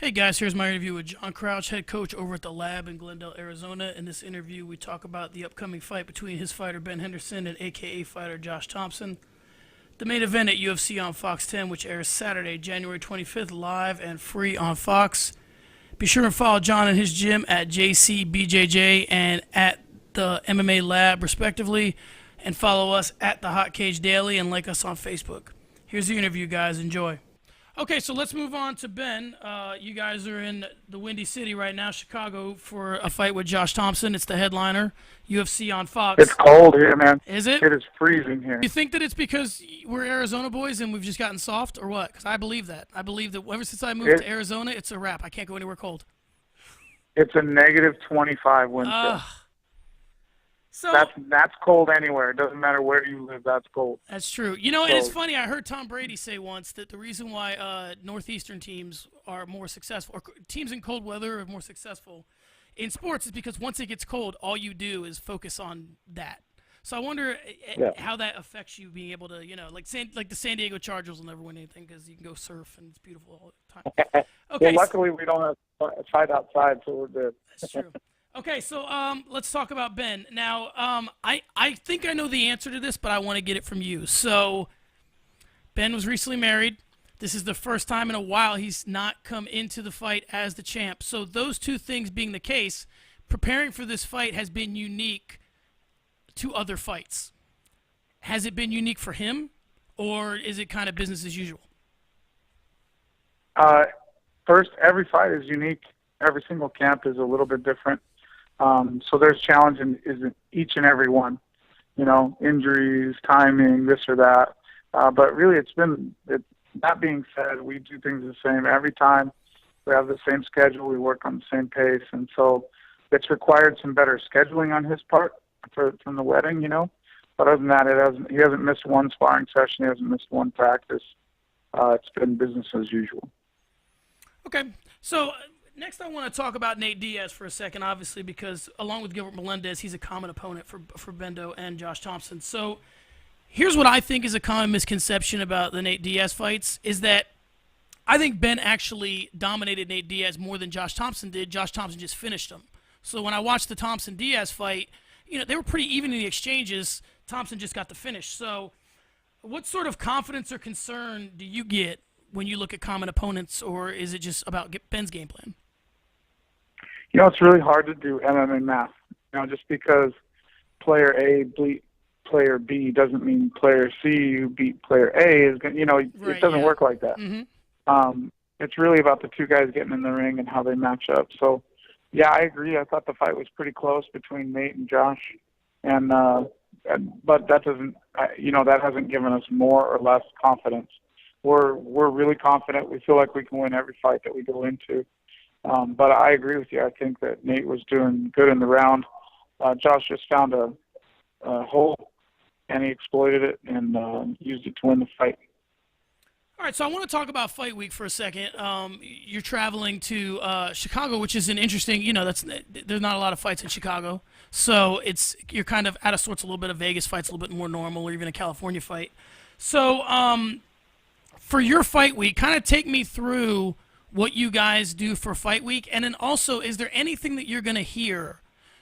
Hey guys, here's my interview with John Crouch, head coach over at the Lab in Glendale, Arizona. In this interview, we talk about the upcoming fight between his fighter Ben Henderson and AKA fighter Josh Thomson. The main event at UFC on Fox10, which airs Saturday, January 25th, live and free on Fox. Be sure and follow John in his gym at JCBJJ and at the MMA Lab, respectively, and follow us at the Hot Cage Daily and like us on Facebook. Here's the interview, guys. Enjoy. Okay, so let's move on to Ben. You guys are in the Windy City right now, Chicago, for a fight with Josh Thomson. It's the headliner, UFC on Fox. It's cold here, man. Is it? It is freezing here. You think that it's because we're Arizona boys and we've just gotten soft, or what? Because I believe that. I believe that ever since I moved to Arizona, it's a wrap. I can't go anywhere cold. It's a negative 25 wind chill. So That's cold anywhere. It doesn't matter where you live. That's cold. That's true. You know, and it's funny. I heard Tom Brady say once that the reason why Northeastern teams are more successful, or teams in cold weather are more successful in sports, is because once it gets cold, all you do is focus on that. So I wonder how that affects you being able to, like the San Diego Chargers will never win anything because you can go surf and it's beautiful all the time. Okay. Well, luckily we don't have a fight outside, so we're good. That's true. Okay, so let's talk about Ben. Now, I think I know the answer to this, but I want to get it from you. So, Ben was recently married. This is the first time in a while he's not come into the fight as the champ. So those two things being the case, preparing for this fight has been unique to other fights. Has it been unique for him, or is it kind of business as usual? First, every fight is unique. Every single camp is a little bit different. So there's challenge in each and every one, injuries, timing, this or that. But really, that being said, we do things the same every time. We have the same schedule. We work on the same pace. And so it's required some better scheduling on his part from the wedding, But other than that, he hasn't missed one sparring session. He hasn't missed one practice. It's been business as usual. Okay. So next, I want to talk about Nate Diaz for a second, obviously, because along with Gilbert Melendez, he's a common opponent for Bendo and Josh Thomson. So here's what I think is a common misconception about the Nate Diaz fights is that I think Ben actually dominated Nate Diaz more than Josh Thomson did. Josh Thomson just finished him. So when I watched the Thomson-Diaz fight, they were pretty even in the exchanges. Thomson just got the finish. So what sort of confidence or concern do you get when you look at common opponents, or is it just about Ben's game plan? It's really hard to do MMA math. Just because player A beat player B doesn't mean player C who beat player A is going. It doesn't work like that. Mm-hmm. It's really about the two guys getting in the ring and how they match up. So, yeah, I agree. I thought the fight was pretty close between Nate and Josh, but that doesn't. That hasn't given us more or less confidence. We're really confident. We feel like we can win every fight that we go into. But I agree with you. I think that Nate was doing good in the round. Josh just found a hole, and he exploited it and used it to win the fight. All right, so I want to talk about Fight Week for a second. You're traveling to Chicago, which is an interesting. There's not a lot of fights in Chicago, so you're kind of out of sorts. A little bit of Vegas fights, a little bit more normal, or even a California fight. So for your Fight Week, kind of take me through what you guys do for Fight Week, and then also, is there anything that you're going to hear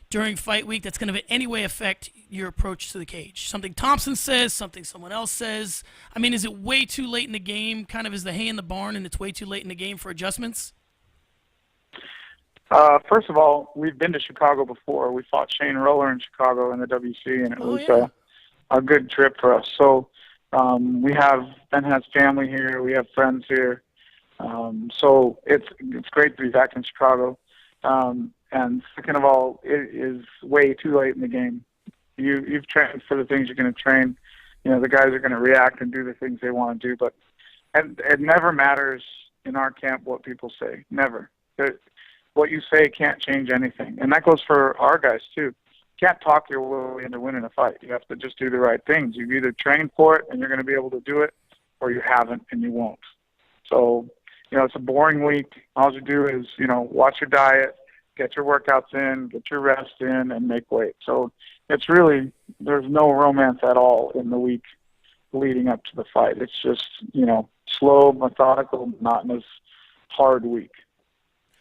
during Fight Week that's going to in any way affect your approach to the cage? Something Thomson says, something someone else says. I mean, is it way too late in the game, kind of is the hay in the barn, and it's way too late in the game for adjustments? First of all, we've been to Chicago before. We fought Shane Roller in Chicago in the WC, and it was a good trip for us. So Ben has family here. We have friends here. So it's great to be back in Chicago. And second of all, it is way too late in the game. You've trained for the things you're going to train. The guys are going to react and do the things they want to do. But it never matters in our camp what people say. Never. What you say can't change anything. And that goes for our guys, too. You can't talk your way into winning a fight. You have to just do the right things. You've either trained for it and you're going to be able to do it, or you haven't and you won't. So, it's a boring week. All you do is, watch your diet, get your workouts in, get your rest in, and make weight. So it's really, there's no romance at all in the week leading up to the fight. It's just, slow, methodical, monotonous, hard week.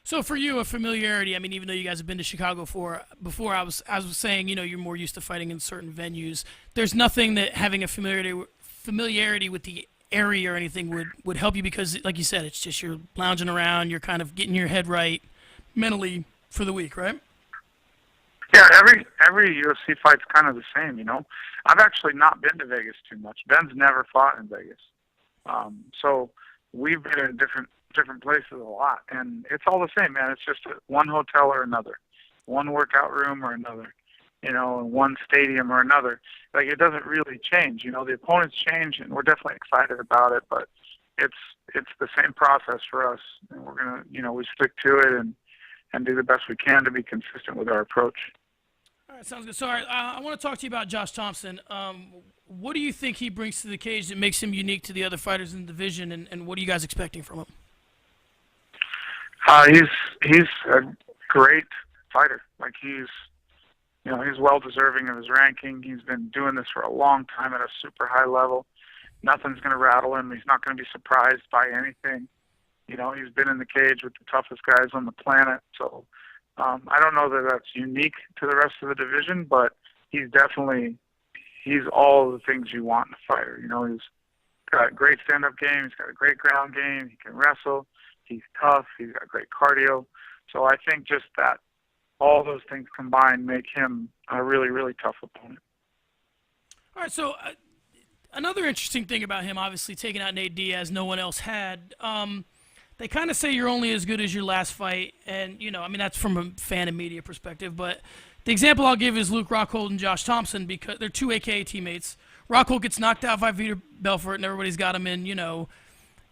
So for you, a familiarity. I mean, even though you guys have been to Chicago before, I was saying, you're more used to fighting in certain venues. There's nothing that having a familiarity with the area or anything would help you because, like you said, it's just you're lounging around, you're kind of getting your head right mentally for the week, right? Yeah, every UFC fight's kind of the same, I've actually not been to Vegas too much. Ben's never fought in Vegas, so we've been in different places a lot, and it's all the same, man. It's just one hotel or another, one workout room or another, one stadium or another. Like, it doesn't really change. The opponents change, and we're definitely excited about it, but it's the same process for us, and we're gonna, we stick to it and do the best we can to be consistent with our approach. All right, sounds good. So, all right, I want to talk to you about Josh Thomson. What do you think he brings to the cage that makes him unique to the other fighters in the division, and what are you guys expecting from him? He's a great fighter. Like, he's well deserving of his ranking. He's been doing this for a long time at a super high level. Nothing's going to rattle him. He's not going to be surprised by anything. He's been in the cage with the toughest guys on the planet. So I don't know that that's unique to the rest of the division, but he's all the things you want in a fighter. He's got a great stand-up game. He's got a great ground game. He can wrestle. He's tough. He's got great cardio. So I think just that all those things combined make him a really, really tough opponent. All right, so another interesting thing about him, obviously taking out Nate Diaz, no one else had. They kind of say you're only as good as your last fight, and, that's from a fan and media perspective, but the example I'll give is Luke Rockhold and Josh Thomson, because they're two AKA teammates. Rockhold gets knocked out by Vitor Belfort, and everybody's got him in,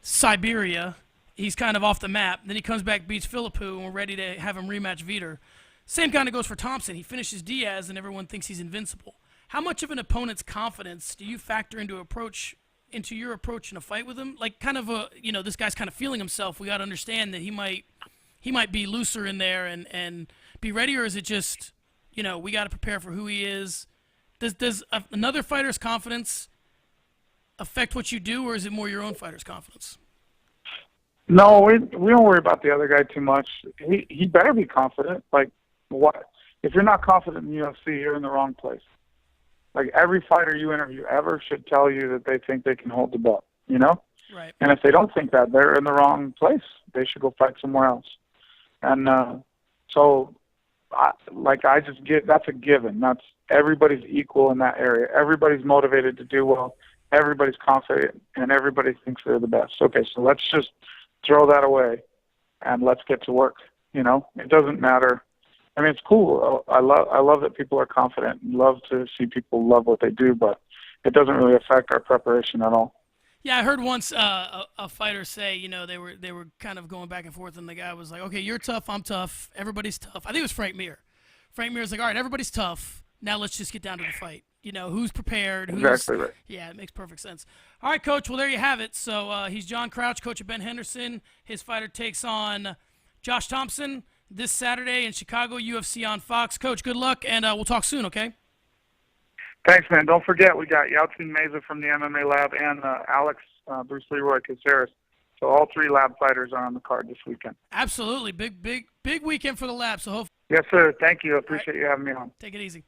Siberia. He's kind of off the map. Then he comes back, beats Philippou, and we're ready to have him rematch Vitor. Same kind of goes for Thomson. He finishes Diaz, and everyone thinks he's invincible. How much of an opponent's confidence do you factor into your approach in a fight with him? Like, kind of this guy's kind of feeling himself. We got to understand that he might be looser in there and be ready, or is it just, we got to prepare for who he is? Does another fighter's confidence affect what you do, or is it more your own fighter's confidence? No, we don't worry about the other guy too much. He better be confident. Like, what? If you're not confident in the UFC, you're in the wrong place. Like, every fighter you interview ever should tell you that they think they can hold the belt, Right. And if they don't think that, they're in the wrong place. They should go fight somewhere else. And that's a given. That's everybody's equal in that area. Everybody's motivated to do well. Everybody's confident, and everybody thinks they're the best. Okay, so let's just throw that away and let's get to work. It doesn't matter. I mean, it's cool. I love that people are confident and love to see people love what they do, but it doesn't really affect our preparation at all. Yeah, I heard once a fighter say, they were kind of going back and forth, and the guy was like, "Okay, you're tough, I'm tough, everybody's tough." I think it was Frank Mir. Frank Mir's like, "All right, everybody's tough. Now let's just get down to the fight. Who's prepared? Exactly right. Yeah, it makes perfect sense. All right, Coach. Well, there you have it. So he's John Crouch, coach of Ben Henderson. His fighter takes on Josh Thomson this Saturday in Chicago, UFC on Fox. Coach, good luck, and we'll talk soon, okay? Thanks, man. Don't forget, we got Yalcin Meza from the MMA Lab and Alex Bruce Leroy Caceres. So all three lab fighters are on the card this weekend. Absolutely. Big weekend for the lab. So hopefully. Yes, sir. Thank you. I appreciate you having me on. Take it easy.